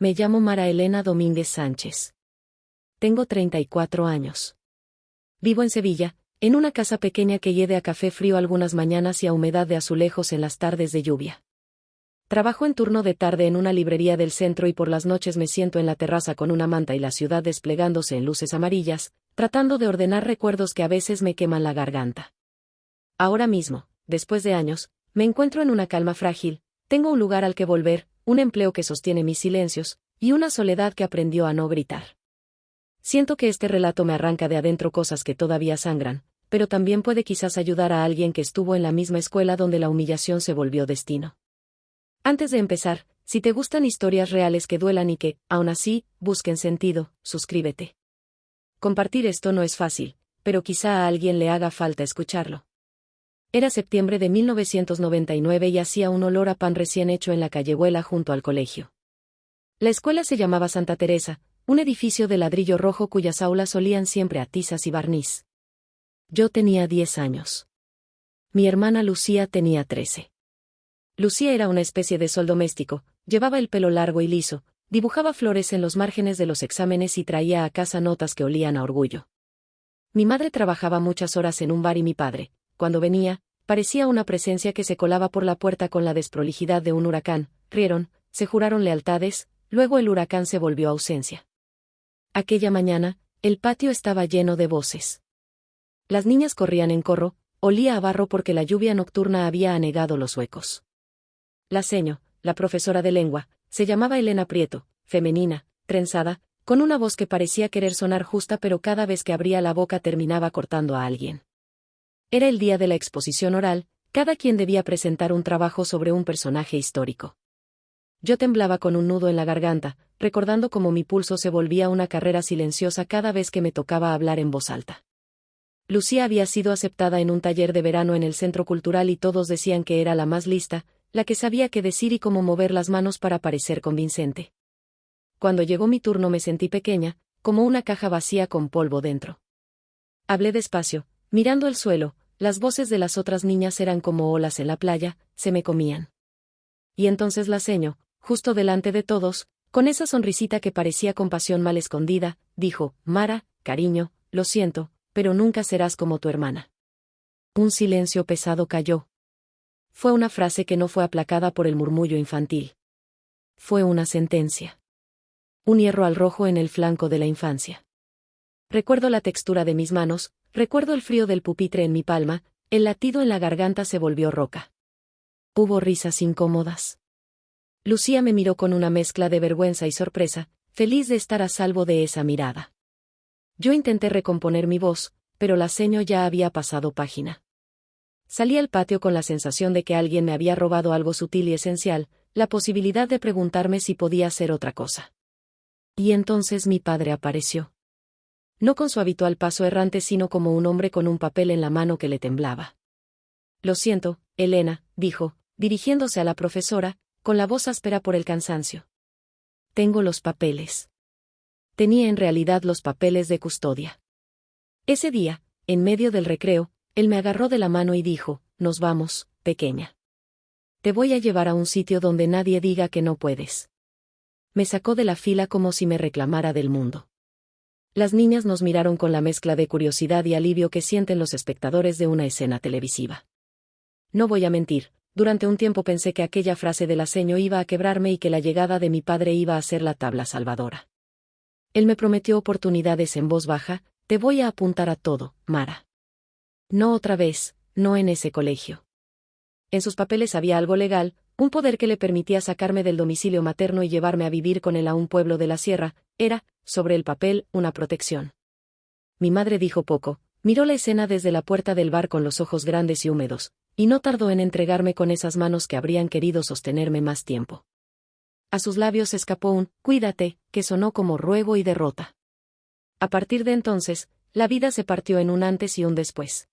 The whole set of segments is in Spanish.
Me llamo Mara Elena Domínguez Sánchez. Tengo 34 años. Vivo en Sevilla, en una casa pequeña que hiede a café frío algunas mañanas y a humedad de azulejos en las tardes de lluvia. Trabajo en turno de tarde en una librería del centro y por las noches me siento en la terraza con una manta y la ciudad desplegándose en luces amarillas, tratando de ordenar recuerdos que a veces me queman la garganta. Ahora mismo, después de años, me encuentro en una calma frágil, tengo un lugar al que volver, un empleo que sostiene mis silencios, y una soledad que aprendió a no gritar. Siento que este relato me arranca de adentro cosas que todavía sangran, pero también puede quizás ayudar a alguien que estuvo en la misma escuela donde la humillación se volvió destino. Antes de empezar, si te gustan historias reales que duelan y que, aún así, busquen sentido, suscríbete. Compartir esto no es fácil, pero quizá a alguien le haga falta escucharlo. Era septiembre de 1999 y hacía un olor a pan recién hecho en la callejuela junto al colegio. La escuela se llamaba Santa Teresa, un edificio de ladrillo rojo cuyas aulas olían siempre a tizas y barniz. Yo tenía 10 años. Mi hermana Lucía tenía 13. Lucía era una especie de sol doméstico, llevaba el pelo largo y liso, dibujaba flores en los márgenes de los exámenes y traía a casa notas que olían a orgullo. Mi madre trabajaba muchas horas en un bar y mi padre, cuando venía, parecía una presencia que se colaba por la puerta con la desprolijidad de un huracán, rieron, se juraron lealtades, luego el huracán se volvió ausencia. Aquella mañana, el patio estaba lleno de voces. Las niñas corrían en corro, olía a barro porque la lluvia nocturna había anegado los huecos. La seño, la profesora de lengua, se llamaba Elena Prieto, femenina, trenzada, con una voz que parecía querer sonar justa pero cada vez que abría la boca terminaba cortando a alguien. Era el día de la exposición oral, cada quien debía presentar un trabajo sobre un personaje histórico. Yo temblaba con un nudo en la garganta, recordando cómo mi pulso se volvía una carrera silenciosa cada vez que me tocaba hablar en voz alta. Lucía había sido aceptada en un taller de verano en el Centro Cultural y todos decían que era la más lista, la que sabía qué decir y cómo mover las manos para parecer convincente. Cuando llegó mi turno me sentí pequeña, como una caja vacía con polvo dentro. Hablé despacio, mirando el suelo, las voces de las otras niñas eran como olas en la playa, se me comían. Y entonces la seño, justo delante de todos, con esa sonrisita que parecía compasión mal escondida, dijo: Mara, cariño, lo siento, pero nunca serás como tu hermana. Un silencio pesado cayó. Fue una frase que no fue aplacada por el murmullo infantil. Fue una sentencia. Un hierro al rojo en el flanco de la infancia. Recuerdo la textura de mis manos, recuerdo el frío del pupitre en mi palma, el latido en la garganta se volvió roca. Hubo risas incómodas. Lucía me miró con una mezcla de vergüenza y sorpresa, feliz de estar a salvo de esa mirada. Yo intenté recomponer mi voz, pero la seño ya había pasado página. Salí al patio con la sensación de que alguien me había robado algo sutil y esencial, la posibilidad de preguntarme si podía hacer otra cosa. Y entonces mi padre apareció. No con su habitual paso errante sino como un hombre con un papel en la mano que le temblaba. Lo siento, Elena, dijo, dirigiéndose a la profesora, con la voz áspera por el cansancio. Tengo los papeles. Tenía en realidad los papeles de custodia. Ese día, en medio del recreo, él me agarró de la mano y dijo: Nos vamos, pequeña. Te voy a llevar a un sitio donde nadie diga que no puedes. Me sacó de la fila como si me reclamara del mundo. Las niñas nos miraron con la mezcla de curiosidad y alivio que sienten los espectadores de una escena televisiva. No voy a mentir, durante un tiempo pensé que aquella frase de la seño iba a quebrarme y que la llegada de mi padre iba a ser la tabla salvadora. Él me prometió oportunidades en voz baja: Te voy a apuntar a todo, Mara. No otra vez, no en ese colegio. En sus papeles había algo legal, un poder que le permitía sacarme del domicilio materno y llevarme a vivir con él a un pueblo de la sierra, era, sobre el papel, una protección. Mi madre dijo poco, miró la escena desde la puerta del bar con los ojos grandes y húmedos, y no tardó en entregarme con esas manos que habrían querido sostenerme más tiempo. A sus labios escapó un «cuídate», que sonó como ruego y derrota. A partir de entonces, la vida se partió en un antes y un después.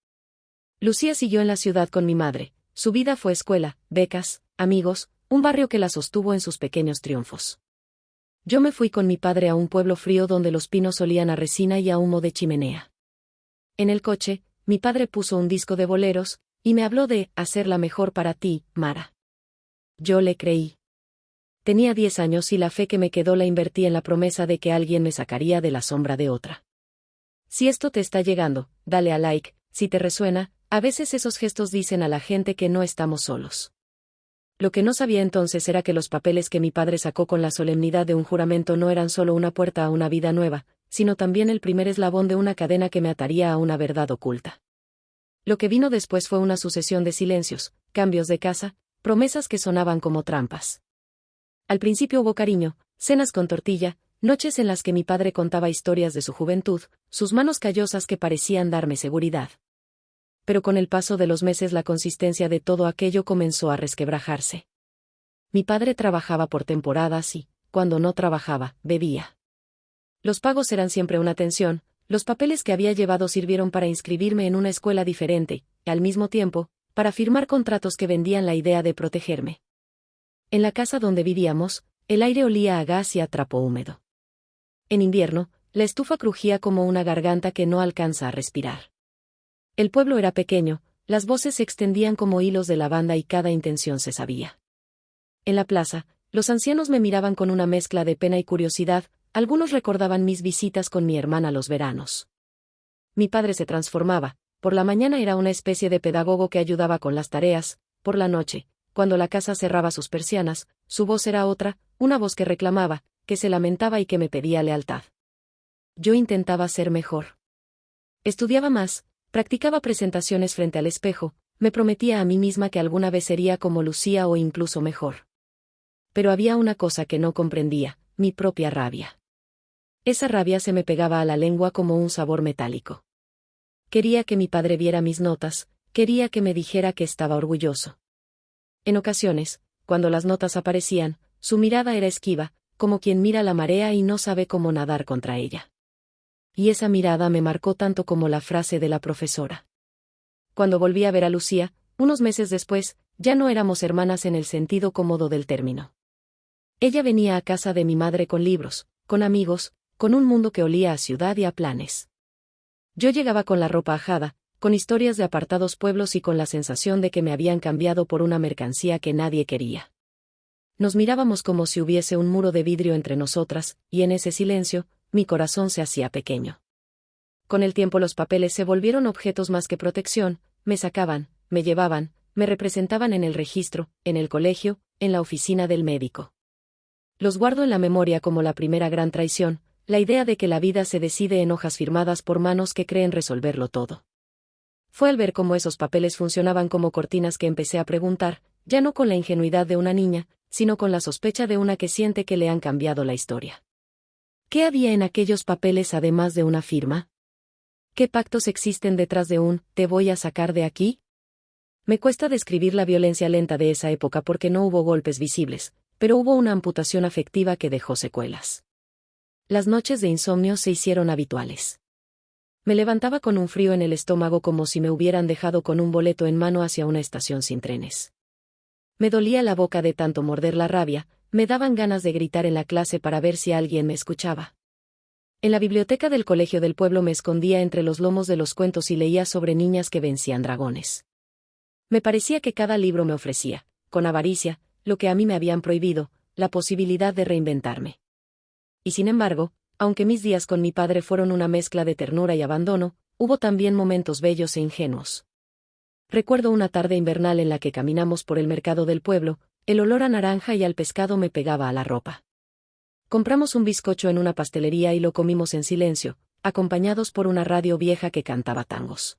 Lucía siguió en la ciudad con mi madre, su vida fue escuela, becas, amigos, un barrio que la sostuvo en sus pequeños triunfos. Yo me fui con mi padre a un pueblo frío donde los pinos olían a resina y a humo de chimenea. En el coche, mi padre puso un disco de boleros, y me habló de «hacerla mejor para ti, Mara». Yo le creí. Tenía 10 años y la fe que me quedó la invertí en la promesa de que alguien me sacaría de la sombra de otra. Si esto te está llegando, dale a like. Si te resuena, a veces esos gestos dicen a la gente que no estamos solos. Lo que no sabía entonces era que los papeles que mi padre sacó con la solemnidad de un juramento no eran solo una puerta a una vida nueva, sino también el primer eslabón de una cadena que me ataría a una verdad oculta. Lo que vino después fue una sucesión de silencios, cambios de casa, promesas que sonaban como trampas. Al principio hubo cariño, cenas con tortilla, noches en las que mi padre contaba historias de su juventud, sus manos callosas que parecían darme seguridad. Pero con el paso de los meses la consistencia de todo aquello comenzó a resquebrajarse. Mi padre trabajaba por temporadas y, cuando no trabajaba, bebía. Los pagos eran siempre una tensión, los papeles que había llevado sirvieron para inscribirme en una escuela diferente, y al mismo tiempo, para firmar contratos que vendían la idea de protegerme. En la casa donde vivíamos, el aire olía a gas y a trapo húmedo. En invierno, la estufa crujía como una garganta que no alcanza a respirar. El pueblo era pequeño, las voces se extendían como hilos de lavanda y cada intención se sabía. En la plaza, los ancianos me miraban con una mezcla de pena y curiosidad, algunos recordaban mis visitas con mi hermana los veranos. Mi padre se transformaba, por la mañana era una especie de pedagogo que ayudaba con las tareas, por la noche, cuando la casa cerraba sus persianas, su voz era otra, una voz que reclamaba, que se lamentaba y que me pedía lealtad. Yo intentaba ser mejor. Estudiaba más, practicaba presentaciones frente al espejo, me prometía a mí misma que alguna vez sería como Lucía o incluso mejor. Pero había una cosa que no comprendía, mi propia rabia. Esa rabia se me pegaba a la lengua como un sabor metálico. Quería que mi padre viera mis notas, quería que me dijera que estaba orgulloso. En ocasiones, cuando las notas aparecían, su mirada era esquiva, como quien mira la marea y no sabe cómo nadar contra ella. Y esa mirada me marcó tanto como la frase de la profesora. Cuando volví a ver a Lucía, unos meses después, ya no éramos hermanas en el sentido cómodo del término. Ella venía a casa de mi madre con libros, con amigos, con un mundo que olía a ciudad y a planes. Yo llegaba con la ropa ajada, con historias de apartados pueblos y con la sensación de que me habían cambiado por una mercancía que nadie quería. Nos mirábamos como si hubiese un muro de vidrio entre nosotras, y en ese silencio, mi corazón se hacía pequeño. Con el tiempo los papeles se volvieron objetos más que protección, me sacaban, me llevaban, me representaban en el registro, en el colegio, en la oficina del médico. Los guardo en la memoria como la primera gran traición, la idea de que la vida se decide en hojas firmadas por manos que creen resolverlo todo. Fue al ver cómo esos papeles funcionaban como cortinas que empecé a preguntar, ya no con la ingenuidad de una niña, sino con la sospecha de una que siente que le han cambiado la historia. ¿Qué había en aquellos papeles además de una firma? ¿Qué pactos existen detrás de un «te voy a sacar de aquí»? Me cuesta describir la violencia lenta de esa época porque no hubo golpes visibles, pero hubo una amputación afectiva que dejó secuelas. Las noches de insomnio se hicieron habituales. Me levantaba con un frío en el estómago como si me hubieran dejado con un boleto en mano hacia una estación sin trenes. Me dolía la boca de tanto morder la rabia, me daban ganas de gritar en la clase para ver si alguien me escuchaba. En la biblioteca del colegio del pueblo me escondía entre los lomos de los cuentos y leía sobre niñas que vencían dragones. Me parecía que cada libro me ofrecía, con avaricia, lo que a mí me habían prohibido, la posibilidad de reinventarme. Y sin embargo, aunque mis días con mi padre fueron una mezcla de ternura y abandono, hubo también momentos bellos e ingenuos. Recuerdo una tarde invernal en la que caminamos por el mercado del pueblo, el olor a naranja y al pescado me pegaba a la ropa. Compramos un bizcocho en una pastelería y lo comimos en silencio, acompañados por una radio vieja que cantaba tangos.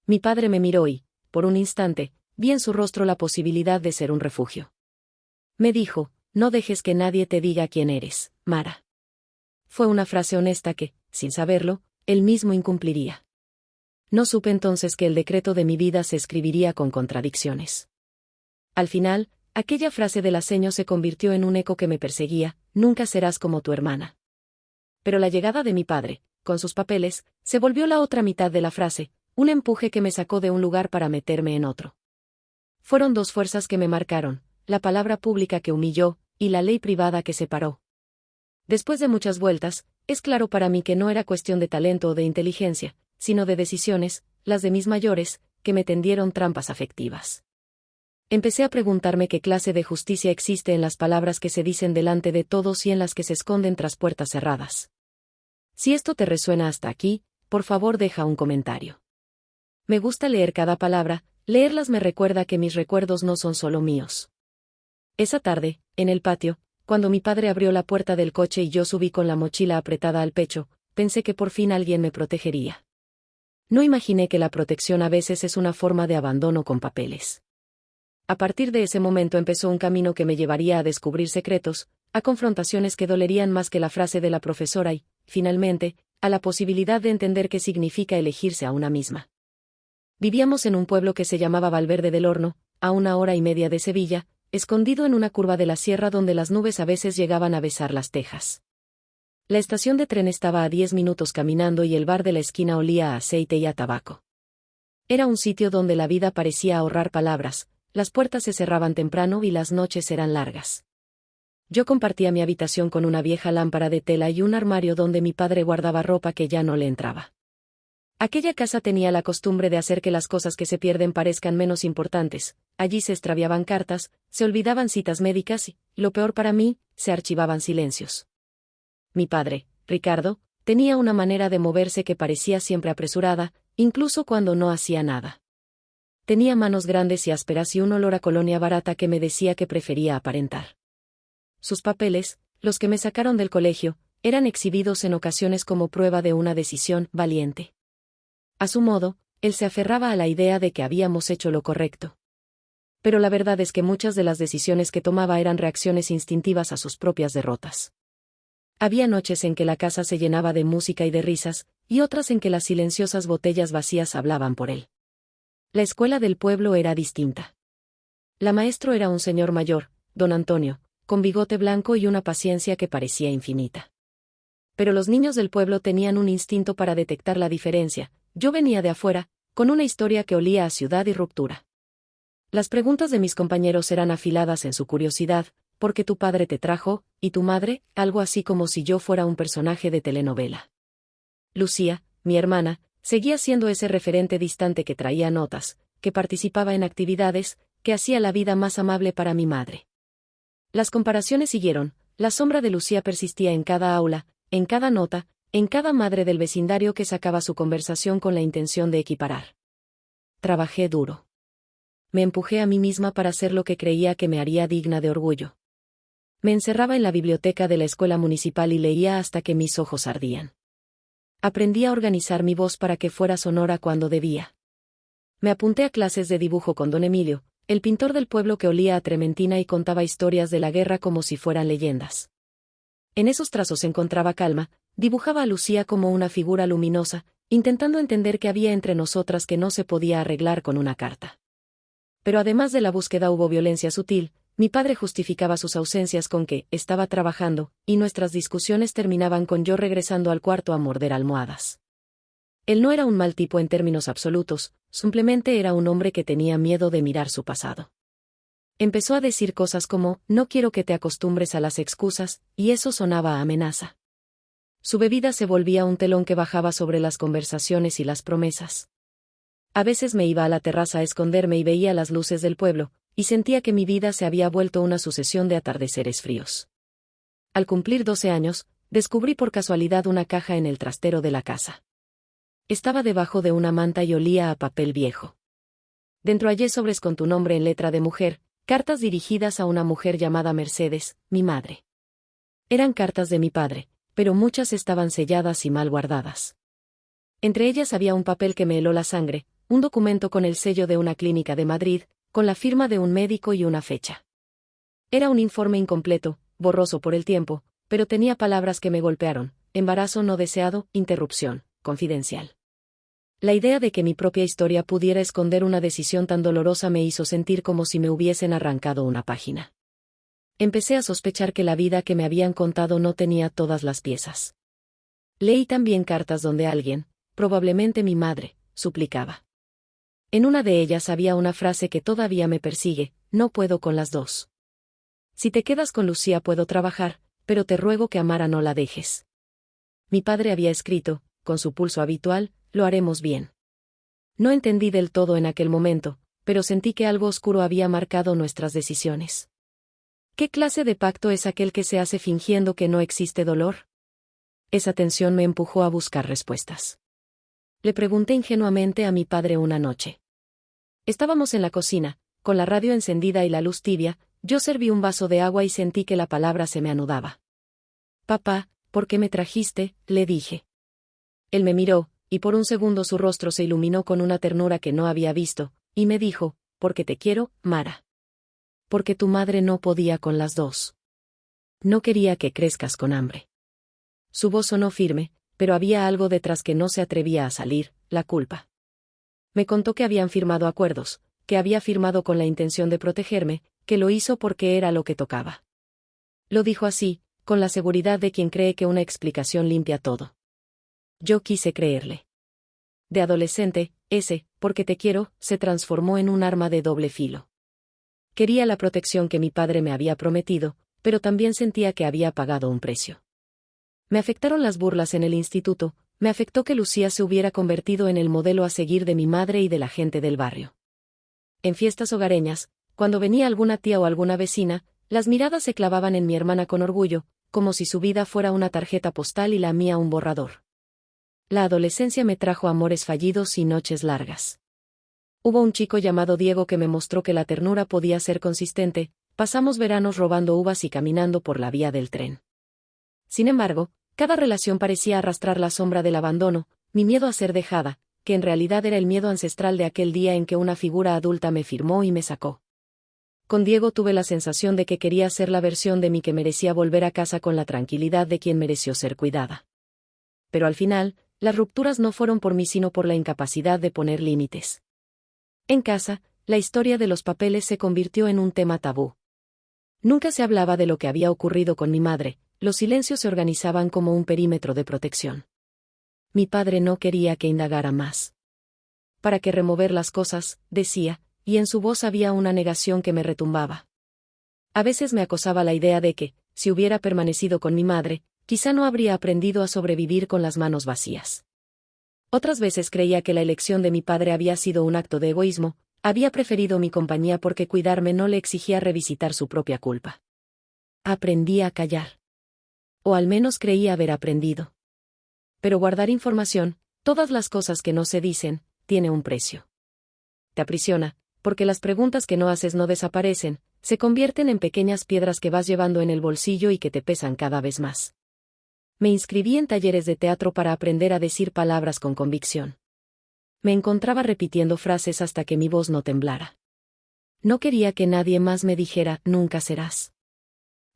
Mi padre me miró y, por un instante, vi en su rostro la posibilidad de ser un refugio. Me dijo, no dejes que nadie te diga quién eres, Mara. Fue una frase honesta que, sin saberlo, él mismo incumpliría. No supe entonces que el decreto de mi vida se escribiría con contradicciones. Al final, aquella frase del aceño se convirtió en un eco que me perseguía, nunca serás como tu hermana. Pero la llegada de mi padre, con sus papeles, se volvió la otra mitad de la frase, un empuje que me sacó de un lugar para meterme en otro. Fueron dos fuerzas que me marcaron, la palabra pública que humilló, y la ley privada que separó. Después de muchas vueltas, es claro para mí que no era cuestión de talento o de inteligencia, sino de decisiones, las de mis mayores, que me tendieron trampas afectivas. Empecé a preguntarme qué clase de justicia existe en las palabras que se dicen delante de todos y en las que se esconden tras puertas cerradas. Si esto te resuena hasta aquí, por favor deja un comentario. Me gusta leer cada palabra, leerlas me recuerda que mis recuerdos no son solo míos. Esa tarde, en el patio, cuando mi padre abrió la puerta del coche y yo subí con la mochila apretada al pecho, pensé que por fin alguien me protegería. No imaginé que la protección a veces es una forma de abandono con papeles. A partir de ese momento empezó un camino que me llevaría a descubrir secretos, a confrontaciones que dolerían más que la frase de la profesora y, finalmente, a la posibilidad de entender qué significa elegirse a una misma. Vivíamos en un pueblo que se llamaba Valverde del Horno, a 1 hora y media de Sevilla, escondido en una curva de la sierra donde las nubes a veces llegaban a besar las tejas. La estación de tren estaba a 10 minutos caminando y el bar de la esquina olía a aceite y a tabaco. Era un sitio donde la vida parecía ahorrar palabras, las puertas se cerraban temprano y las noches eran largas. Yo compartía mi habitación con una vieja lámpara de tela y un armario donde mi padre guardaba ropa que ya no le entraba. Aquella casa tenía la costumbre de hacer que las cosas que se pierden parezcan menos importantes. Allí se extraviaban cartas, se olvidaban citas médicas y, lo peor para mí, se archivaban silencios. Mi padre, Ricardo, tenía una manera de moverse que parecía siempre apresurada, incluso cuando no hacía nada. Tenía manos grandes y ásperas y un olor a colonia barata que me decía que prefería aparentar. Sus papeles, los que me sacaron del colegio, eran exhibidos en ocasiones como prueba de una decisión valiente. A su modo, él se aferraba a la idea de que habíamos hecho lo correcto. Pero la verdad es que muchas de las decisiones que tomaba eran reacciones instintivas a sus propias derrotas. Había noches en que la casa se llenaba de música y de risas, y otras en que las silenciosas botellas vacías hablaban por él. La escuela del pueblo era distinta. La maestro era un señor mayor, don Antonio, con bigote blanco y una paciencia que parecía infinita. Pero los niños del pueblo tenían un instinto para detectar la diferencia. Yo venía de afuera, con una historia que olía a ciudad y ruptura. Las preguntas de mis compañeros eran afiladas en su curiosidad, ¿por qué tu padre te trajo, y tu madre?, algo así como si yo fuera un personaje de telenovela. Lucía, mi hermana, seguía siendo ese referente distante que traía notas, que participaba en actividades, que hacía la vida más amable para mi madre. Las comparaciones siguieron, la sombra de Lucía persistía en cada aula, en cada nota, en cada madre del vecindario que sacaba su conversación con la intención de equiparar. Trabajé duro. Me empujé a mí misma para hacer lo que creía que me haría digna de orgullo. Me encerraba en la biblioteca de la escuela municipal y leía hasta que mis ojos ardían. Aprendí a organizar mi voz para que fuera sonora cuando debía. Me apunté a clases de dibujo con don Emilio, el pintor del pueblo que olía a trementina y contaba historias de la guerra como si fueran leyendas. En esos trazos encontraba calma, dibujaba a Lucía como una figura luminosa, intentando entender qué había entre nosotras que no se podía arreglar con una carta. Pero además de la búsqueda hubo violencia sutil. Mi padre justificaba sus ausencias con que estaba trabajando, y nuestras discusiones terminaban con yo regresando al cuarto a morder almohadas. Él no era un mal tipo en términos absolutos, simplemente era un hombre que tenía miedo de mirar su pasado. Empezó a decir cosas como, no quiero que te acostumbres a las excusas, y eso sonaba a amenaza. Su bebida se volvía un telón que bajaba sobre las conversaciones y las promesas. A veces me iba a la terraza a esconderme y veía las luces del pueblo, y sentía que mi vida se había vuelto una sucesión de atardeceres fríos. Al cumplir 12 años, descubrí por casualidad una caja en el trastero de la casa. Estaba debajo de una manta y olía a papel viejo. Dentro hallé sobres con tu nombre en letra de mujer, cartas dirigidas a una mujer llamada Mercedes, mi madre. Eran cartas de mi padre, pero muchas estaban selladas y mal guardadas. Entre ellas había un papel que me heló la sangre, un documento con el sello de una clínica de Madrid, con la firma de un médico y una fecha. Era un informe incompleto, borroso por el tiempo, pero tenía palabras que me golpearon: embarazo no deseado, interrupción, confidencial. La idea de que mi propia historia pudiera esconder una decisión tan dolorosa me hizo sentir como si me hubiesen arrancado una página. Empecé a sospechar que la vida que me habían contado no tenía todas las piezas. Leí también cartas donde alguien, probablemente mi madre, suplicaba. En una de ellas había una frase que todavía me persigue: no puedo con las dos. Si te quedas con Lucía puedo trabajar, pero te ruego que a Mara no la dejes. Mi padre había escrito, con su pulso habitual, lo haremos bien. No entendí del todo en aquel momento, pero sentí que algo oscuro había marcado nuestras decisiones. ¿Qué clase de pacto es aquel que se hace fingiendo que no existe dolor? Esa tensión me empujó a buscar respuestas. Le pregunté ingenuamente a mi padre una noche. Estábamos en la cocina, con la radio encendida y la luz tibia. Yo serví un vaso de agua y sentí que la palabra se me anudaba. «Papá, ¿por qué me trajiste?», le dije. Él me miró, y por un segundo su rostro se iluminó con una ternura que no había visto, y me dijo: «Porque te quiero, Mara. Porque tu madre no podía con las dos. No quería que crezcas con hambre». Su voz sonó firme, pero había algo detrás que no se atrevía a salir: la culpa. Me contó que habían firmado acuerdos, que había firmado con la intención de protegerme, que lo hizo porque era lo que tocaba. Lo dijo así, con la seguridad de quien cree que una explicación limpia todo. Yo quise creerle. De adolescente, ese «porque te quiero» se transformó en un arma de doble filo. Quería la protección que mi padre me había prometido, pero también sentía que había pagado un precio. Me afectaron las burlas en el instituto, me afectó que Lucía se hubiera convertido en el modelo a seguir de mi madre y de la gente del barrio. En fiestas hogareñas, cuando venía alguna tía o alguna vecina, las miradas se clavaban en mi hermana con orgullo, como si su vida fuera una tarjeta postal y la mía un borrador. La adolescencia me trajo amores fallidos y noches largas. Hubo un chico llamado Diego que me mostró que la ternura podía ser consistente. Pasamos veranos robando uvas y caminando por la vía del tren. Sin embargo, cada relación parecía arrastrar la sombra del abandono, mi miedo a ser dejada, que en realidad era el miedo ancestral de aquel día en que una figura adulta me firmó y me sacó. Con Diego tuve la sensación de que quería ser la versión de mí que merecía volver a casa con la tranquilidad de quien mereció ser cuidada. Pero al final, las rupturas no fueron por mí sino por la incapacidad de poner límites. En casa, la historia de los papeles se convirtió en un tema tabú. Nunca se hablaba de lo que había ocurrido con mi madre, los silencios se organizaban como un perímetro de protección. Mi padre no quería que indagara más. ¿Para qué remover las cosas?, decía, y en su voz había una negación que me retumbaba. A veces me acosaba la idea de que, si hubiera permanecido con mi madre, quizá no habría aprendido a sobrevivir con las manos vacías. Otras veces creía que la elección de mi padre había sido un acto de egoísmo, había preferido mi compañía porque cuidarme no le exigía revisitar su propia culpa. Aprendí a callar. O al menos creía haber aprendido. Pero guardar información, todas las cosas que no se dicen, tiene un precio. Te aprisiona, porque las preguntas que no haces no desaparecen, se convierten en pequeñas piedras que vas llevando en el bolsillo y que te pesan cada vez más. Me inscribí en talleres de teatro para aprender a decir palabras con convicción. Me encontraba repitiendo frases hasta que mi voz no temblara. No quería que nadie más me dijera «nunca serás».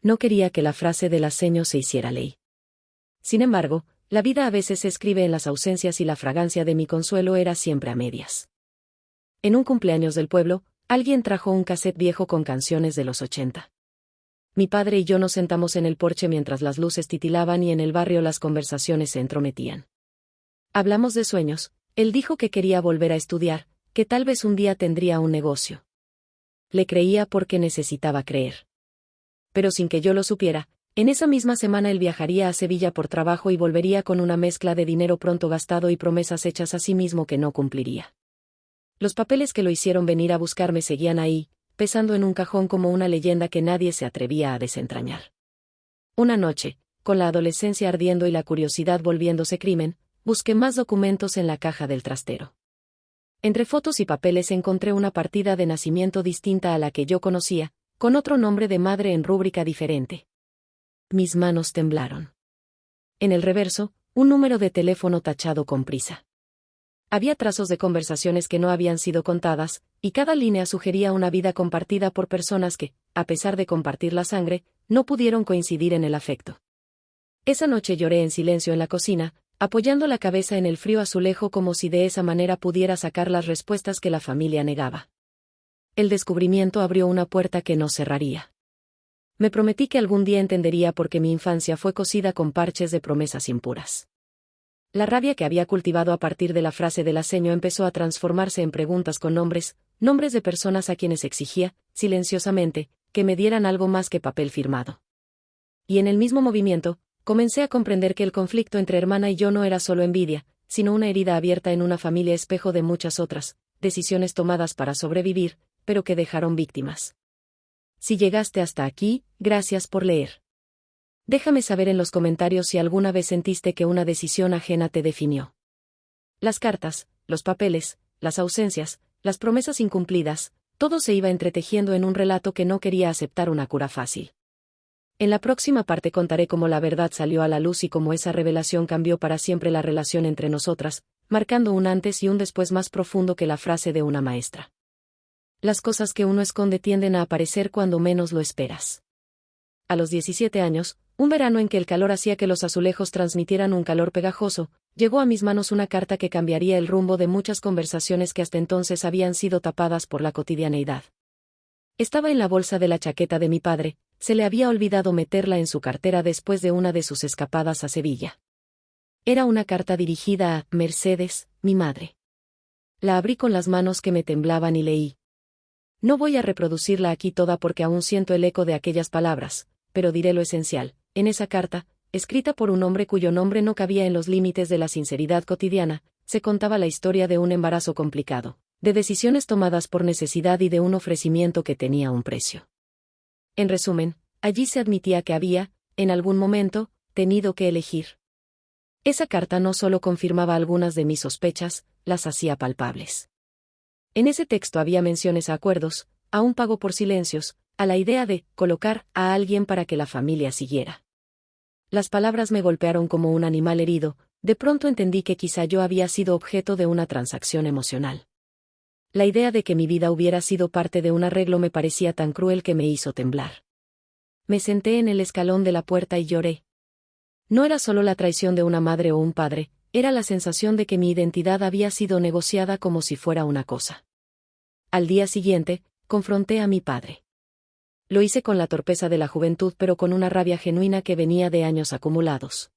No quería que la frase del aceño se hiciera ley. Sin embargo, la vida a veces se escribe en las ausencias y la fragancia de mi consuelo era siempre a medias. En un cumpleaños del pueblo, alguien trajo un cassette viejo con canciones de los 80. Mi padre y yo nos sentamos en el porche mientras las luces titilaban y en el barrio las conversaciones se entrometían. Hablamos de sueños, él dijo que quería volver a estudiar, que tal vez un día tendría un negocio. Le creía porque necesitaba creer. Pero sin que yo lo supiera, en esa misma semana él viajaría a Sevilla por trabajo y volvería con una mezcla de dinero pronto gastado y promesas hechas a sí mismo que no cumpliría. Los papeles que lo hicieron venir a buscarme seguían ahí, pesando en un cajón como una leyenda que nadie se atrevía a desentrañar. Una noche, con la adolescencia ardiendo y la curiosidad volviéndose crimen, busqué más documentos en la caja del trastero. Entre fotos y papeles encontré una partida de nacimiento distinta a la que yo conocía, con otro nombre de madre en rúbrica diferente. Mis manos temblaron. En el reverso, un número de teléfono tachado con prisa. Había trazos de conversaciones que no habían sido contadas, y cada línea sugería una vida compartida por personas que, a pesar de compartir la sangre, no pudieron coincidir en el afecto. Esa noche lloré en silencio en la cocina, apoyando la cabeza en el frío azulejo como si de esa manera pudiera sacar las respuestas que la familia negaba. El descubrimiento abrió una puerta que no cerraría. Me prometí que algún día entendería por qué mi infancia fue cosida con parches de promesas impuras. La rabia que había cultivado a partir de la frase del aceño empezó a transformarse en preguntas con nombres de personas a quienes exigía, silenciosamente, que me dieran algo más que papel firmado. Y en el mismo movimiento, comencé a comprender que el conflicto entre hermana y yo no era solo envidia, sino una herida abierta en una familia espejo de muchas otras, decisiones tomadas para sobrevivir, pero que dejaron víctimas. Si llegaste hasta aquí, gracias por leer. Déjame saber en los comentarios si alguna vez sentiste que una decisión ajena te definió. Las cartas, los papeles, las ausencias, las promesas incumplidas, todo se iba entretejiendo en un relato que no quería aceptar una cura fácil. En la próxima parte contaré cómo la verdad salió a la luz y cómo esa revelación cambió para siempre la relación entre nosotras, marcando un antes y un después más profundo que la frase de una maestra. Las cosas que uno esconde tienden a aparecer cuando menos lo esperas. A los 17 años, un verano en que el calor hacía que los azulejos transmitieran un calor pegajoso, llegó a mis manos una carta que cambiaría el rumbo de muchas conversaciones que hasta entonces habían sido tapadas por la cotidianeidad. Estaba en la bolsa de la chaqueta de mi padre, se le había olvidado meterla en su cartera después de una de sus escapadas a Sevilla. Era una carta dirigida a Mercedes, mi madre. La abrí con las manos que me temblaban y leí. No voy a reproducirla aquí toda porque aún siento el eco de aquellas palabras, pero diré lo esencial. En esa carta, escrita por un hombre cuyo nombre no cabía en los límites de la sinceridad cotidiana, se contaba la historia de un embarazo complicado, de decisiones tomadas por necesidad y de un ofrecimiento que tenía un precio. En resumen, allí se admitía que había, en algún momento, tenido que elegir. Esa carta no solo confirmaba algunas de mis sospechas, las hacía palpables. En ese texto había menciones a acuerdos, a un pago por silencios, a la idea de colocar a alguien para que la familia siguiera. Las palabras me golpearon como un animal herido, de pronto entendí que quizá yo había sido objeto de una transacción emocional. La idea de que mi vida hubiera sido parte de un arreglo me parecía tan cruel que me hizo temblar. Me senté en el escalón de la puerta y lloré. No era solo la traición de una madre o un padre, era la sensación de que mi identidad había sido negociada como si fuera una cosa. Al día siguiente, confronté a mi padre. Lo hice con la torpeza de la juventud pero con una rabia genuina que venía de años acumulados.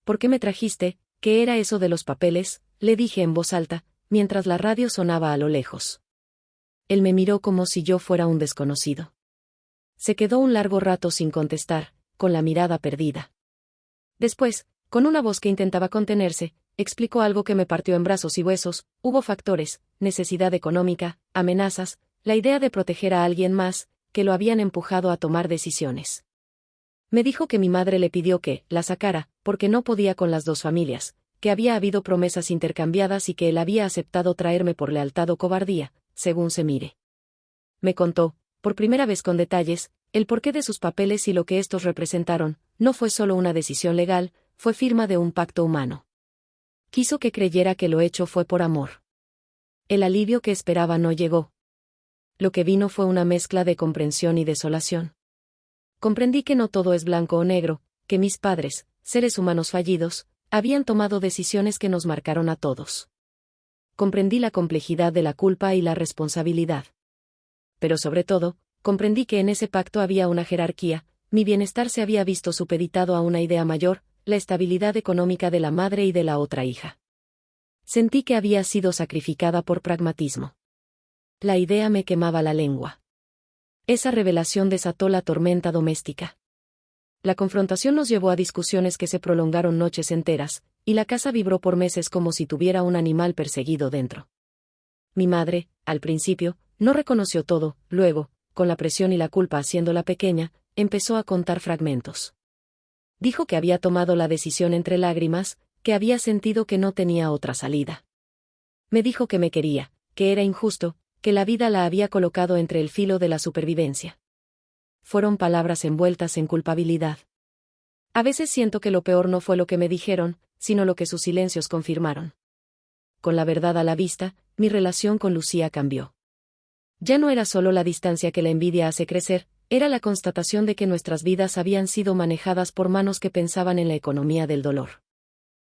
¿Por qué me trajiste? ¿Qué era eso de los papeles?, le dije en voz alta, mientras la radio sonaba a lo lejos. Él me miró como si yo fuera un desconocido. Se quedó un largo rato sin contestar, con la mirada perdida. Después, con una voz que intentaba contenerse, explicó algo que me partió en brazos y huesos. Hubo factores, necesidad económica, amenazas, la idea de proteger a alguien más, que lo habían empujado a tomar decisiones. Me dijo que mi madre le pidió que la sacara, porque no podía con las dos familias, que había habido promesas intercambiadas y que él había aceptado traerme por lealtad o cobardía, según se mire. Me contó, por primera vez con detalles, el porqué de sus papeles y lo que estos representaron. No fue solo una decisión legal, fue firma de un pacto humano. Quiso que creyera que lo hecho fue por amor. El alivio que esperaba no llegó. Lo que vino fue una mezcla de comprensión y desolación. Comprendí que no todo es blanco o negro, que mis padres, seres humanos fallidos, habían tomado decisiones que nos marcaron a todos. Comprendí la complejidad de la culpa y la responsabilidad. Pero sobre todo, comprendí que en ese pacto había una jerarquía. Mi bienestar se había visto supeditado a una idea mayor, la estabilidad económica de la madre y de la otra hija. Sentí que había sido sacrificada por pragmatismo. La idea me quemaba la lengua. Esa revelación desató la tormenta doméstica. La confrontación nos llevó a discusiones que se prolongaron noches enteras, y la casa vibró por meses como si tuviera un animal perseguido dentro. Mi madre, al principio, no reconoció todo, luego, con la presión y la culpa haciéndola pequeña, empezó a contar fragmentos. Dijo que había tomado la decisión entre lágrimas, que había sentido que no tenía otra salida. Me dijo que me quería, que era injusto, que la vida la había colocado entre el filo de la supervivencia. Fueron palabras envueltas en culpabilidad. A veces siento que lo peor no fue lo que me dijeron, sino lo que sus silencios confirmaron. Con la verdad a la vista, mi relación con Lucía cambió. Ya no era solo la distancia que la envidia hace crecer, era la constatación de que nuestras vidas habían sido manejadas por manos que pensaban en la economía del dolor.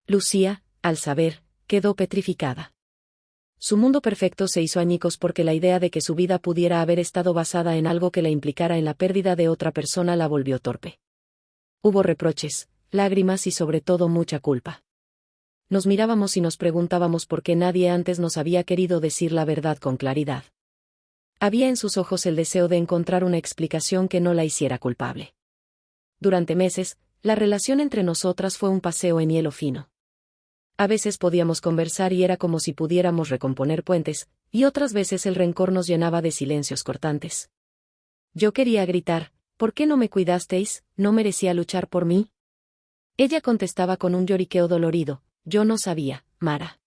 Lucía, al saber, quedó petrificada. Su mundo perfecto se hizo añicos porque la idea de que su vida pudiera haber estado basada en algo que la implicara en la pérdida de otra persona la volvió torpe. Hubo reproches, lágrimas y sobre todo mucha culpa. Nos mirábamos y nos preguntábamos por qué nadie antes nos había querido decir la verdad con claridad. Había en sus ojos el deseo de encontrar una explicación que no la hiciera culpable. Durante meses, la relación entre nosotras fue un paseo en hielo fino. A veces podíamos conversar y era como si pudiéramos recomponer puentes, y otras veces el rencor nos llenaba de silencios cortantes. Yo quería gritar: ¿por qué no me cuidasteis? ¿No merecía luchar por mí? Ella contestaba con un lloriqueo dolorido: yo no sabía, Mara.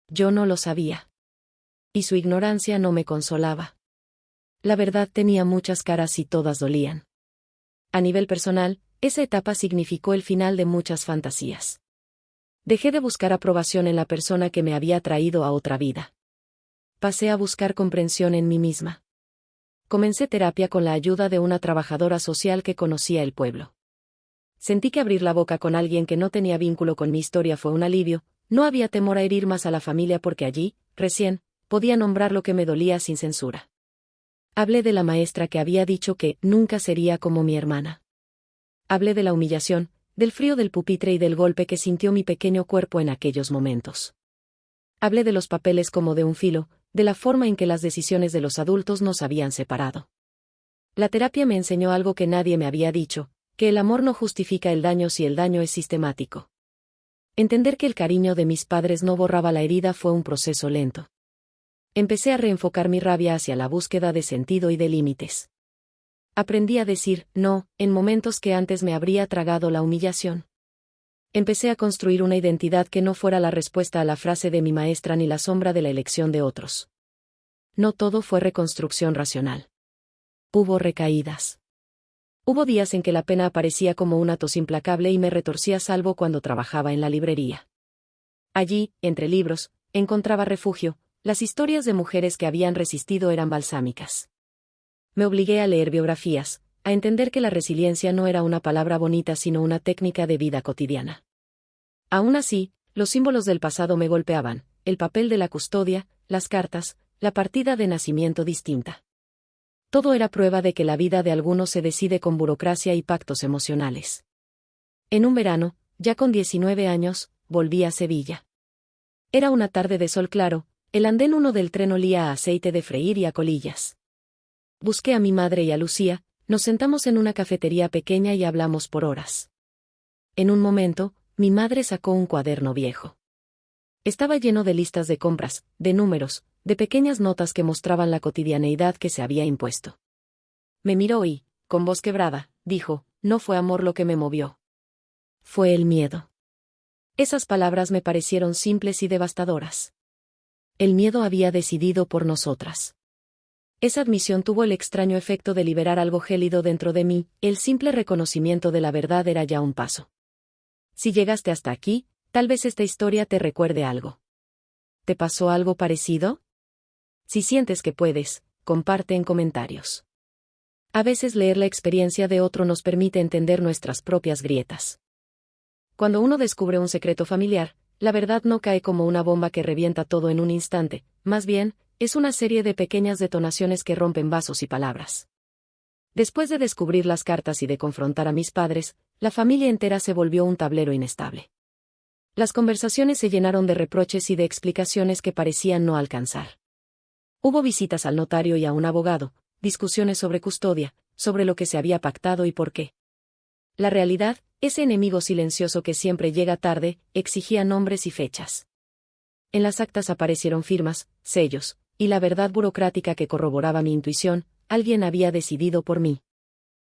Yo no lo sabía. Y su ignorancia no me consolaba. La verdad tenía muchas caras y todas dolían. A nivel personal, esa etapa significó el final de muchas fantasías. Dejé de buscar aprobación en la persona que me había traído a otra vida. Pasé a buscar comprensión en mí misma. Comencé terapia con la ayuda de una trabajadora social que conocía el pueblo. Sentí que abrir la boca con alguien que no tenía vínculo con mi historia fue un alivio. No había temor a herir más a la familia porque allí, recién, podía nombrar lo que me dolía sin censura. Hablé de la maestra que había dicho que nunca sería como mi hermana. Hablé de la humillación, del frío del pupitre y del golpe que sintió mi pequeño cuerpo en aquellos momentos. Hablé de los papeles como de un filo, de la forma en que las decisiones de los adultos nos habían separado. La terapia me enseñó algo que nadie me había dicho: que el amor no justifica el daño si el daño es sistemático. Entender que el cariño de mis padres no borraba la herida fue un proceso lento. Empecé a reenfocar mi rabia hacia la búsqueda de sentido y de límites. Aprendí a decir no en momentos que antes me habría tragado la humillación. Empecé a construir una identidad que no fuera la respuesta a la frase de mi maestra ni la sombra de la elección de otros. No todo fue reconstrucción racional. Hubo recaídas. Hubo días en que la pena aparecía como una tos implacable y me retorcía, salvo cuando trabajaba en la librería. Allí, entre libros, encontraba refugio. Las historias de mujeres que habían resistido eran balsámicas. Me obligué a leer biografías, a entender que la resiliencia no era una palabra bonita sino una técnica de vida cotidiana. Aún así, los símbolos del pasado me golpeaban: el papel de la custodia, las cartas, la partida de nacimiento distinta. Todo era prueba de que la vida de algunos se decide con burocracia y pactos emocionales. En un verano, ya con 19 años, volví a Sevilla. Era una tarde de sol claro, el andén 1 del tren olía a aceite de freír y a colillas. Busqué a mi madre y a Lucía, nos sentamos en una cafetería pequeña y hablamos por horas. En un momento, mi madre sacó un cuaderno viejo. Estaba lleno de listas de compras, de números, de pequeñas notas que mostraban la cotidianeidad que se había impuesto. Me miró y, con voz quebrada, dijo: no fue amor lo que me movió. Fue el miedo. Esas palabras me parecieron simples y devastadoras. El miedo había decidido por nosotras. Esa admisión tuvo el extraño efecto de liberar algo gélido dentro de mí. El simple reconocimiento de la verdad era ya un paso. Si llegaste hasta aquí, tal vez esta historia te recuerde algo. ¿Te pasó algo parecido? Si sientes que puedes, comparte en comentarios. A veces leer la experiencia de otro nos permite entender nuestras propias grietas. Cuando uno descubre un secreto familiar, la verdad no cae como una bomba que revienta todo en un instante, más bien, es una serie de pequeñas detonaciones que rompen vasos y palabras. Después de descubrir las cartas y de confrontar a mis padres, la familia entera se volvió un tablero inestable. Las conversaciones se llenaron de reproches y de explicaciones que parecían no alcanzar. Hubo visitas al notario y a un abogado, discusiones sobre custodia, sobre lo que se había pactado y por qué. La realidad, ese enemigo silencioso que siempre llega tarde, exigía nombres y fechas. En las actas aparecieron firmas, sellos, y la verdad burocrática que corroboraba mi intuición: alguien había decidido por mí.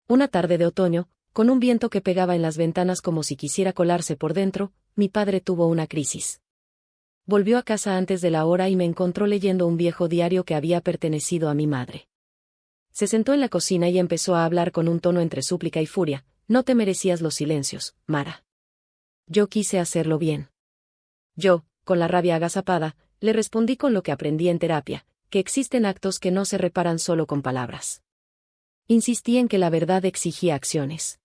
Una tarde de otoño, con un viento que pegaba en las ventanas como si quisiera colarse por dentro, mi padre tuvo una crisis. Volvió a casa antes de la hora y me encontró leyendo un viejo diario que había pertenecido a mi madre. Se sentó en la cocina y empezó a hablar con un tono entre súplica y furia: no te merecías los silencios, Mara. Yo quise hacerlo bien. Yo, con la rabia agazapada, le respondí con lo que aprendí en terapia: que existen actos que no se reparan solo con palabras. Insistí en que la verdad exigía acciones.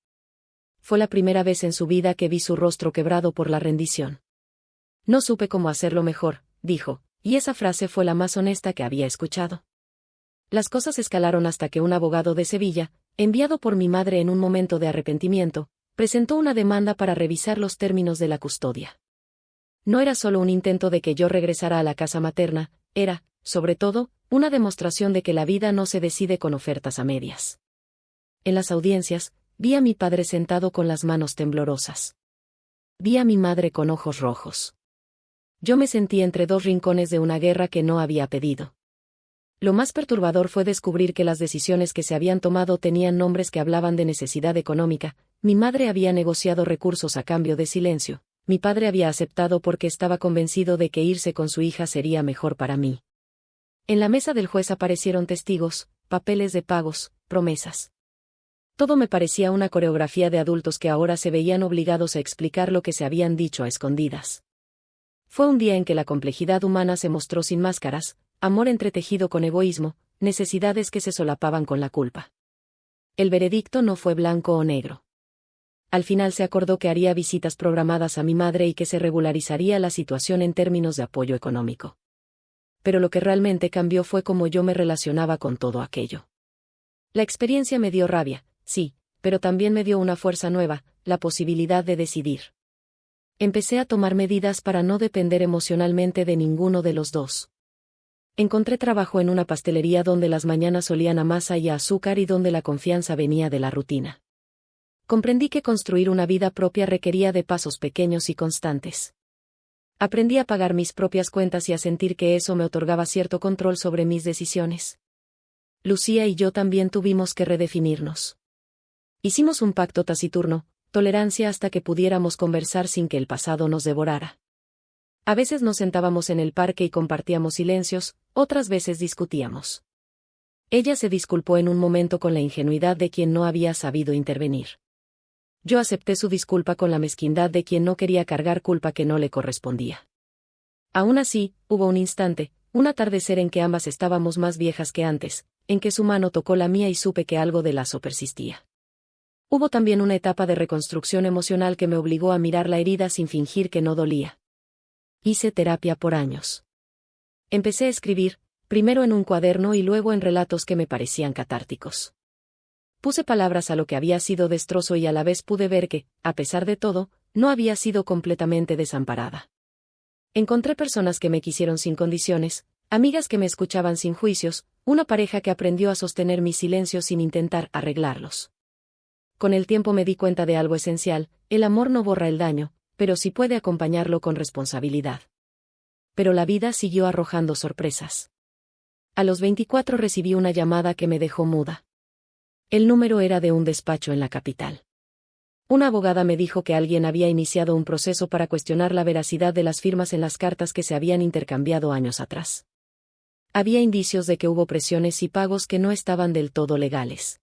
Fue la primera vez en su vida que vi su rostro quebrado por la rendición. No supe cómo hacerlo mejor, dijo, y esa frase fue la más honesta que había escuchado. Las cosas escalaron hasta que un abogado de Sevilla, enviado por mi madre en un momento de arrepentimiento, presentó una demanda para revisar los términos de la custodia. No era solo un intento de que yo regresara a la casa materna, era, sobre todo, una demostración de que la vida no se decide con ofertas a medias. En las audiencias, vi a mi padre sentado con las manos temblorosas. Vi a mi madre con ojos rojos. Yo me sentí entre dos rincones de una guerra que no había pedido. Lo más perturbador fue descubrir que las decisiones que se habían tomado tenían nombres que hablaban de necesidad económica. Mi madre había negociado recursos a cambio de silencio. Mi padre había aceptado porque estaba convencido de que irse con su hija sería mejor para mí. En la mesa del juez aparecieron testigos, papeles de pagos, promesas. Todo me parecía una coreografía de adultos que ahora se veían obligados a explicar lo que se habían dicho a escondidas. Fue un día en que la complejidad humana se mostró sin máscaras, amor entretejido con egoísmo, necesidades que se solapaban con la culpa. El veredicto no fue blanco o negro. Al final se acordó que haría visitas programadas a mi madre y que se regularizaría la situación en términos de apoyo económico. Pero lo que realmente cambió fue cómo yo me relacionaba con todo aquello. La experiencia me dio rabia, sí, pero también me dio una fuerza nueva, la posibilidad de decidir. Empecé a tomar medidas para no depender emocionalmente de ninguno de los dos. Encontré trabajo en una pastelería donde las mañanas olían a masa y a azúcar y donde la confianza venía de la rutina. Comprendí que construir una vida propia requería de pasos pequeños y constantes. Aprendí a pagar mis propias cuentas y a sentir que eso me otorgaba cierto control sobre mis decisiones. Lucía y yo también tuvimos que redefinirnos. Hicimos un pacto taciturno, tolerancia hasta que pudiéramos conversar sin que el pasado nos devorara. A veces nos sentábamos en el parque y compartíamos silencios, otras veces discutíamos. Ella se disculpó en un momento con la ingenuidad de quien no había sabido intervenir. Yo acepté su disculpa con la mezquindad de quien no quería cargar culpa que no le correspondía. Aún así, hubo un instante, un atardecer en que ambas estábamos más viejas que antes, en que su mano tocó la mía y supe que algo de lazo persistía. Hubo también una etapa de reconstrucción emocional que me obligó a mirar la herida sin fingir que no dolía. Hice terapia por años. Empecé a escribir, primero en un cuaderno y luego en relatos que me parecían catárticos. Puse palabras a lo que había sido destrozo y a la vez pude ver que, a pesar de todo, no había sido completamente desamparada. Encontré personas que me quisieron sin condiciones, amigas que me escuchaban sin juicios, una pareja que aprendió a sostener mis silencios sin intentar arreglarlos. Con el tiempo me di cuenta de algo esencial: el amor no borra el daño, pero sí puede acompañarlo con responsabilidad. Pero la vida siguió arrojando sorpresas. A los 24 recibí una llamada que me dejó muda. El número era de un despacho en la capital. Una abogada me dijo que alguien había iniciado un proceso para cuestionar la veracidad de las firmas en las cartas que se habían intercambiado años atrás. Había indicios de que hubo presiones y pagos que no estaban del todo legales.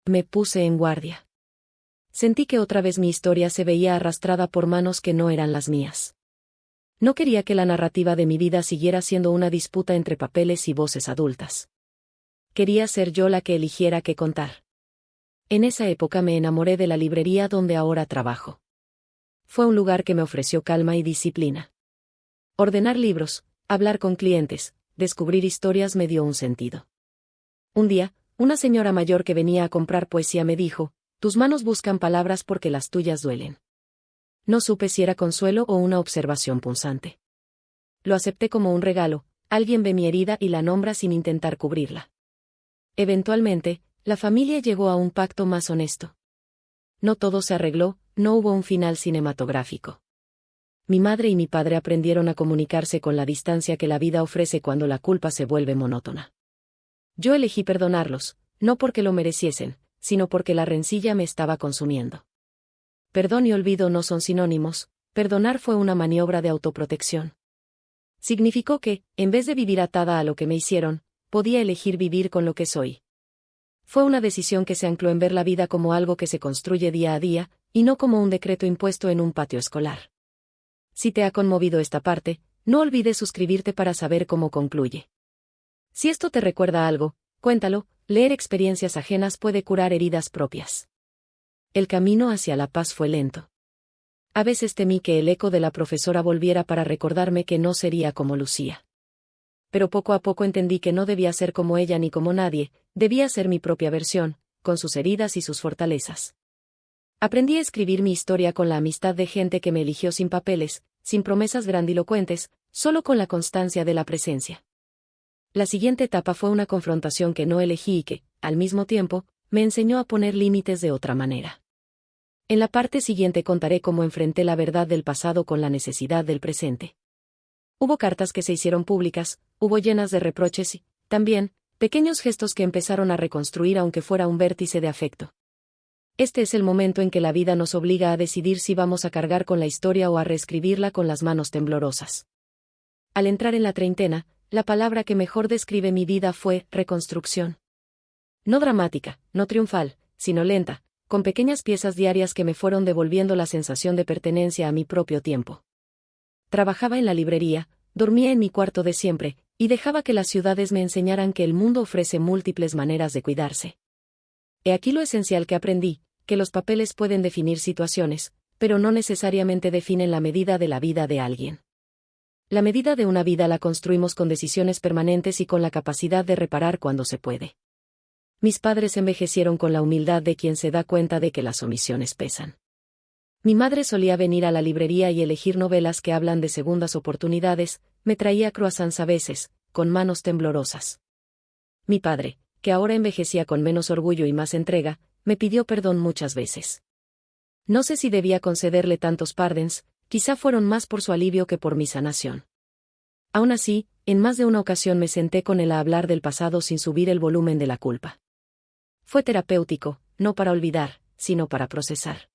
Me puse en guardia. Sentí que otra vez mi historia se veía arrastrada por manos que no eran las mías. No quería que la narrativa de mi vida siguiera siendo una disputa entre papeles y voces adultas. Quería ser yo la que eligiera qué contar. En esa época me enamoré de la librería donde ahora trabajo. Fue un lugar que me ofreció calma y disciplina. Ordenar libros, hablar con clientes, descubrir historias me dio un sentido. Un día, una señora mayor que venía a comprar poesía me dijo: «Tus manos buscan palabras porque las tuyas duelen». No supe si era consuelo o una observación punzante. Lo acepté como un regalo: alguien ve mi herida y la nombra sin intentar cubrirla. Eventualmente, la familia llegó a un pacto más honesto. No todo se arregló, no hubo un final cinematográfico. Mi madre y mi padre aprendieron a comunicarse con la distancia que la vida ofrece cuando la culpa se vuelve monótona. Yo elegí perdonarlos, no porque lo mereciesen, sino porque la rencilla me estaba consumiendo. Perdón y olvido no son sinónimos. Perdonar fue una maniobra de autoprotección. Significó que, en vez de vivir atada a lo que me hicieron, podía elegir vivir con lo que soy. Fue una decisión que se ancló en ver la vida como algo que se construye día a día, y no como un decreto impuesto en un patio escolar. Si te ha conmovido esta parte, no olvides suscribirte para saber cómo concluye. Si esto te recuerda algo, cuéntalo. Leer experiencias ajenas puede curar heridas propias. El camino hacia la paz fue lento. A veces temí que el eco de la profesora volviera para recordarme que no sería como Lucía. Pero poco a poco entendí que no debía ser como ella ni como nadie, debía ser mi propia versión, con sus heridas y sus fortalezas. Aprendí a escribir mi historia con la amistad de gente que me eligió sin papeles, sin promesas grandilocuentes, solo con la constancia de la presencia. La siguiente etapa fue una confrontación que no elegí y que, al mismo tiempo, me enseñó a poner límites de otra manera. En la parte siguiente contaré cómo enfrenté la verdad del pasado con la necesidad del presente. Hubo cartas que se hicieron públicas, hubo llenas de reproches y, también, pequeños gestos que empezaron a reconstruir aunque fuera un vértice de afecto. Este es el momento en que la vida nos obliga a decidir si vamos a cargar con la historia o a reescribirla con las manos temblorosas. Al entrar en la treintena, la palabra que mejor describe mi vida fue reconstrucción. No dramática, no triunfal, sino lenta, con pequeñas piezas diarias que me fueron devolviendo la sensación de pertenencia a mi propio tiempo. Trabajaba en la librería, dormía en mi cuarto de siempre, y dejaba que las ciudades me enseñaran que el mundo ofrece múltiples maneras de cuidarse. He aquí lo esencial que aprendí, que los papeles pueden definir situaciones, pero no necesariamente definen la medida de la vida de alguien. La medida de una vida la construimos con decisiones permanentes y con la capacidad de reparar cuando se puede. Mis padres envejecieron con la humildad de quien se da cuenta de que las omisiones pesan. Mi madre solía venir a la librería y elegir novelas que hablan de segundas oportunidades, me traía croissants a veces, con manos temblorosas. Mi padre, que ahora envejecía con menos orgullo y más entrega, me pidió perdón muchas veces. No sé si debía concederle tantos pardons, quizá fueron más por su alivio que por mi sanación. Aún así, en más de una ocasión me senté con él a hablar del pasado sin subir el volumen de la culpa. Fue terapéutico, no para olvidar, sino para procesar.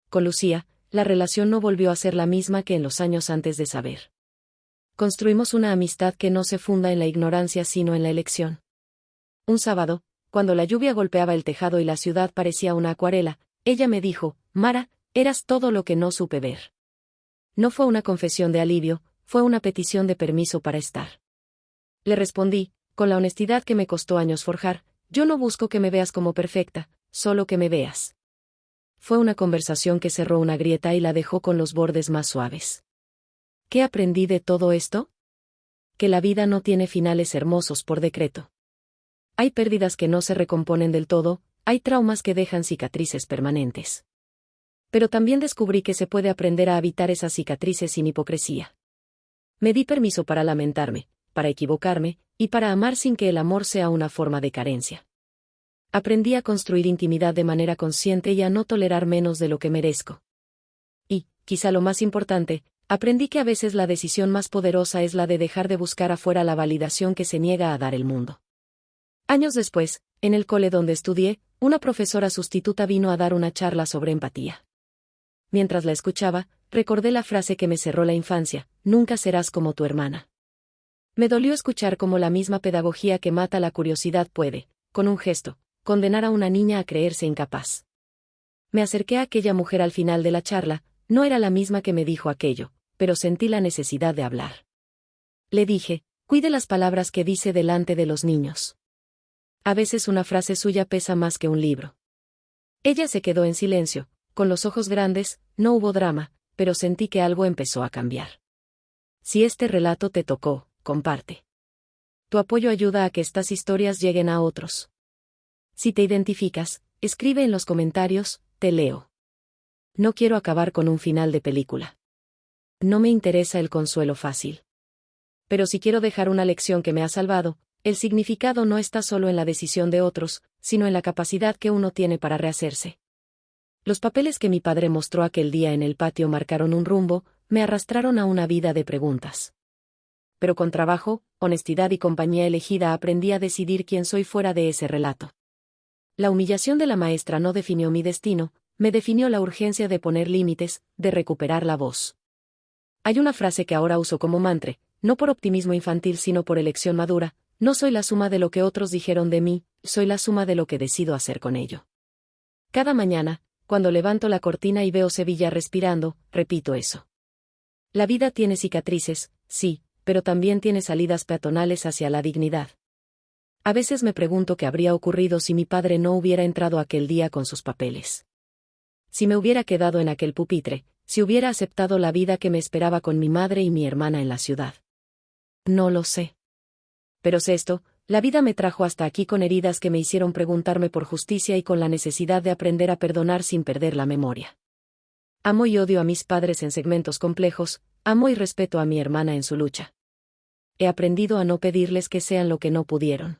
Con Lucía, la relación no volvió a ser la misma que en los años antes de saber. Construimos una amistad que no se funda en la ignorancia sino en la elección. Un sábado, cuando la lluvia golpeaba el tejado y la ciudad parecía una acuarela, ella me dijo, Mara, eras todo lo que no supe ver. No fue una confesión de alivio, fue una petición de permiso para estar. Le respondí, con la honestidad que me costó años forjar, yo no busco que me veas como perfecta, solo que me veas. Fue una conversación que cerró una grieta y la dejó con los bordes más suaves. ¿Qué aprendí de todo esto? Que la vida no tiene finales hermosos por decreto. Hay pérdidas que no se recomponen del todo, hay traumas que dejan cicatrices permanentes. Pero también descubrí que se puede aprender a habitar esas cicatrices sin hipocresía. Me di permiso para lamentarme, para equivocarme, y para amar sin que el amor sea una forma de carencia. Aprendí a construir intimidad de manera consciente y a no tolerar menos de lo que merezco. Y, quizá lo más importante, aprendí que a veces la decisión más poderosa es la de dejar de buscar afuera la validación que se niega a dar el mundo. Años después, en el cole donde estudié, una profesora sustituta vino a dar una charla sobre empatía. Mientras la escuchaba, recordé la frase que me cerró la infancia, nunca serás como tu hermana. Me dolió escuchar cómo la misma pedagogía que mata la curiosidad puede, con un gesto, condenar a una niña a creerse incapaz. Me acerqué a aquella mujer al final de la charla, no era la misma que me dijo aquello, pero sentí la necesidad de hablar. Le dije, cuide las palabras que dice delante de los niños. A veces una frase suya pesa más que un libro. Ella se quedó en silencio, con los ojos grandes, no hubo drama, pero sentí que algo empezó a cambiar. Si este relato te tocó, comparte. Tu apoyo ayuda a que estas historias lleguen a otros. Si te identificas, escribe en los comentarios, te leo. No quiero acabar con un final de película. No me interesa el consuelo fácil. Pero si quiero dejar una lección que me ha salvado, el significado no está solo en la decisión de otros, sino en la capacidad que uno tiene para rehacerse. Los papeles que mi padre mostró aquel día en el patio marcaron un rumbo, me arrastraron a una vida de preguntas. Pero con trabajo, honestidad y compañía elegida aprendí a decidir quién soy fuera de ese relato. La humillación de la maestra no definió mi destino, me definió la urgencia de poner límites, de recuperar la voz. Hay una frase que ahora uso como mantra, no por optimismo infantil sino por elección madura, no soy la suma de lo que otros dijeron de mí, soy la suma de lo que decido hacer con ello. Cada mañana, cuando levanto la cortina y veo Sevilla respirando, repito eso. La vida tiene cicatrices, sí, pero también tiene salidas peatonales hacia la dignidad. A veces me pregunto qué habría ocurrido si mi padre no hubiera entrado aquel día con sus papeles. Si me hubiera quedado en aquel pupitre, si hubiera aceptado la vida que me esperaba con mi madre y mi hermana en la ciudad. No lo sé. Pero sé esto, la vida me trajo hasta aquí con heridas que me hicieron preguntarme por justicia y con la necesidad de aprender a perdonar sin perder la memoria. Amo y odio a mis padres en segmentos complejos, amo y respeto a mi hermana en su lucha. He aprendido a no pedirles que sean lo que no pudieron.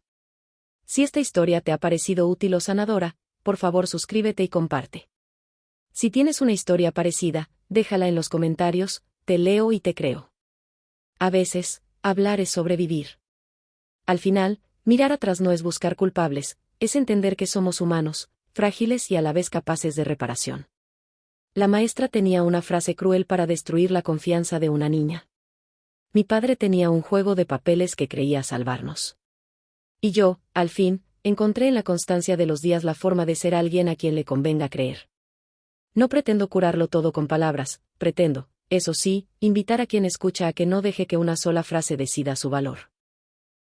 Si esta historia te ha parecido útil o sanadora, por favor suscríbete y comparte. Si tienes una historia parecida, déjala en los comentarios, te leo y te creo. A veces, hablar es sobrevivir. Al final, mirar atrás no es buscar culpables, es entender que somos humanos, frágiles y a la vez capaces de reparación. La maestra tenía una frase cruel para destruir la confianza de una niña. Mi padre tenía un juego de papeles que creía salvarnos. Y yo, al fin, encontré en la constancia de los días la forma de ser alguien a quien le convenga creer. No pretendo curarlo todo con palabras, pretendo, eso sí, invitar a quien escucha a que no deje que una sola frase decida su valor.